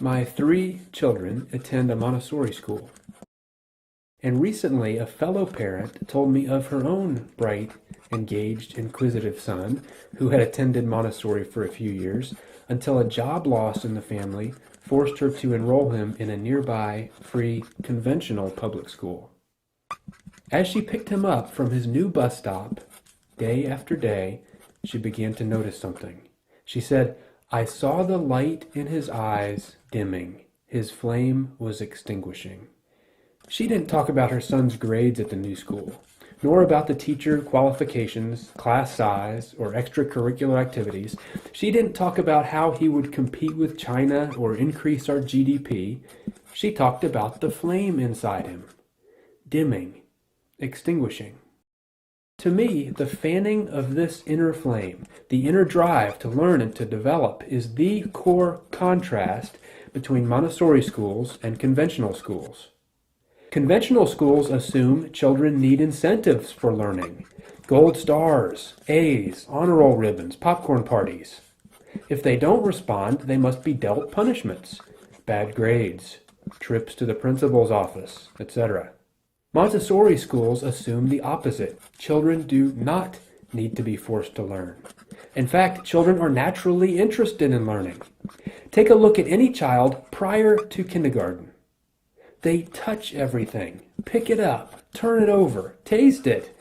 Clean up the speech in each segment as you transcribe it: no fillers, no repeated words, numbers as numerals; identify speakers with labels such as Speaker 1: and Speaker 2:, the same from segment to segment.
Speaker 1: My 3 children attend a Montessori school. And recently, a fellow parent told me of her own bright, engaged, inquisitive son who had attended Montessori for a few years until a job loss in the family forced her to enroll him in a nearby, free, conventional public school. As she picked him up from his new bus stop, day after day, she began to notice something. She said, "I saw the light in his eyes dimming. His flame was extinguishing." She didn't talk about her son's grades at the new school, nor about the teacher qualifications, class size, or extracurricular activities. She didn't talk about how he would compete with China or increase our GDP. She talked about the flame inside him, dimming, extinguishing. To me, the fanning of this inner flame, the inner drive to learn and to develop, is the core contrast between Montessori schools and conventional schools. Conventional schools assume children need incentives for learning. Gold stars, A's, honor roll ribbons, popcorn parties. If they don't respond, they must be dealt punishments, bad grades, trips to the principal's office, etc. Montessori schools assume the opposite. Children do not need to be forced to learn. In fact, children are naturally interested in learning. Take a look at any child prior to kindergarten. They touch everything, pick it up, turn it over, taste it.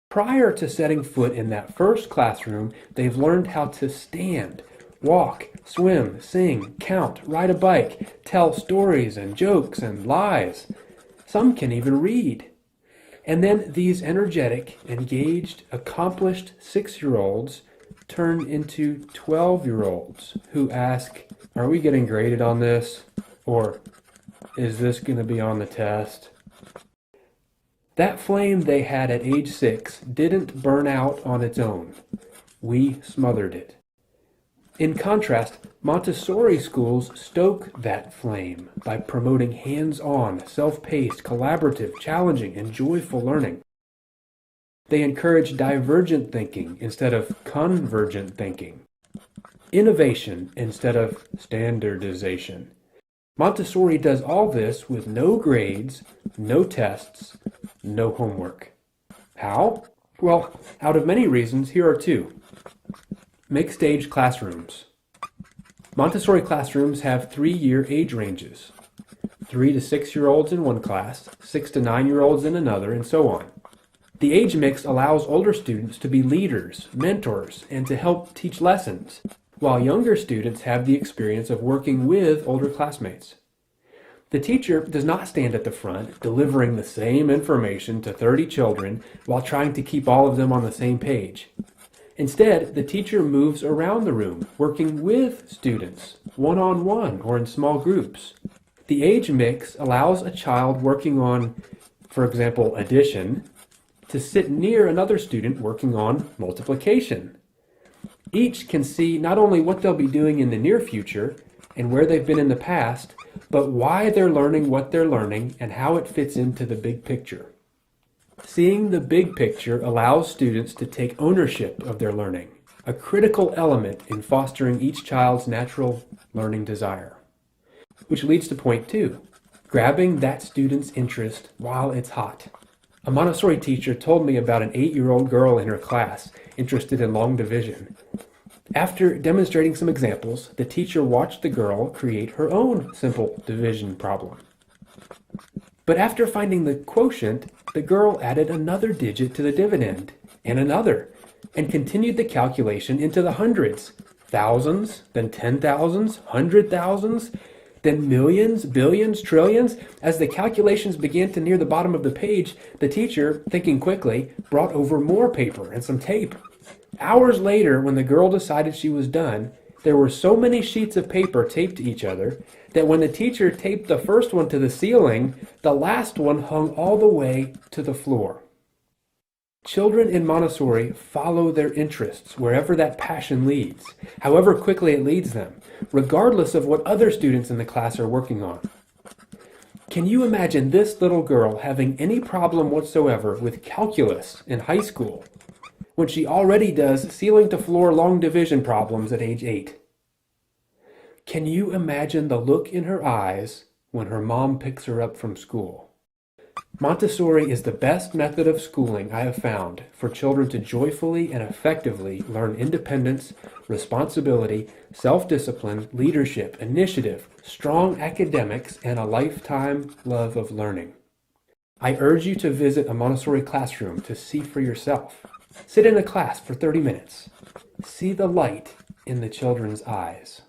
Speaker 1: Prior to setting foot in that first classroom, they've learned how to stand, walk, swim, sing, count, ride a bike, tell stories and jokes and lies. Some can even read. And then these energetic, engaged, accomplished 6-year-olds turn into 12-year-olds who ask, "Are we getting graded on this?" Or, "Is this going to be on the test?" That flame they had at age 6 didn't burn out on its own. We smothered it. In contrast, Montessori schools stoke that flame by promoting hands-on, self-paced, collaborative, challenging, and joyful learning. They encourage divergent thinking instead of convergent thinking, innovation instead of standardization. Montessori does all this with no grades, no tests, no homework. How? Well, out of many reasons, here are 2. Mixed-age classrooms. Montessori classrooms have 3-year age ranges. 3 to 6-year-olds in one class, 6 to 9-year-olds in another, and so on. The age mix allows older students to be leaders, mentors, and to help teach lessons, while younger students have the experience of working with older classmates. The teacher does not stand at the front, delivering the same information to 30 children while trying to keep all of them on the same page. Instead, the teacher moves around the room, working with students, one-on-one or in small groups. The age mix allows a child working on, for example, addition, to sit near another student working on multiplication. Each can see not only what they'll be doing in the near future and where they've been in the past, but why they're learning what they're learning and how it fits into the big picture. Seeing the big picture allows students to take ownership of their learning, a critical element in fostering each child's natural learning desire. Which leads to point 2, grabbing that student's interest while it's hot. A Montessori teacher told me about an 8-year-old girl in her class interested in long division. After demonstrating some examples, the teacher watched the girl create her own simple division problem. But after finding the quotient, the girl added another digit to the dividend, and another, and continued the calculation into the hundreds, thousands, then 10,000s, 100,000s, then millions, billions, trillions. As the calculations began to near the bottom of the page, the teacher, thinking quickly, brought over more paper and some tape. Hours later, when the girl decided she was done, there were so many sheets of paper taped to each other that when the teacher taped the first one to the ceiling, the last one hung all the way to the floor. Children in Montessori follow their interests wherever that passion leads, however quickly it leads them, regardless of what other students in the class are working on. Can you imagine this little girl having any problem whatsoever with calculus in high school when she already does ceiling-to-floor long division problems at age 8? Can you imagine the look in her eyes when her mom picks her up from school? Montessori is the best method of schooling I have found for children to joyfully and effectively learn independence, responsibility, self-discipline, leadership, initiative, strong academics, and a lifetime love of learning. I urge you to visit a Montessori classroom to see for yourself. Sit in a class for 30 minutes. See the light in the children's eyes.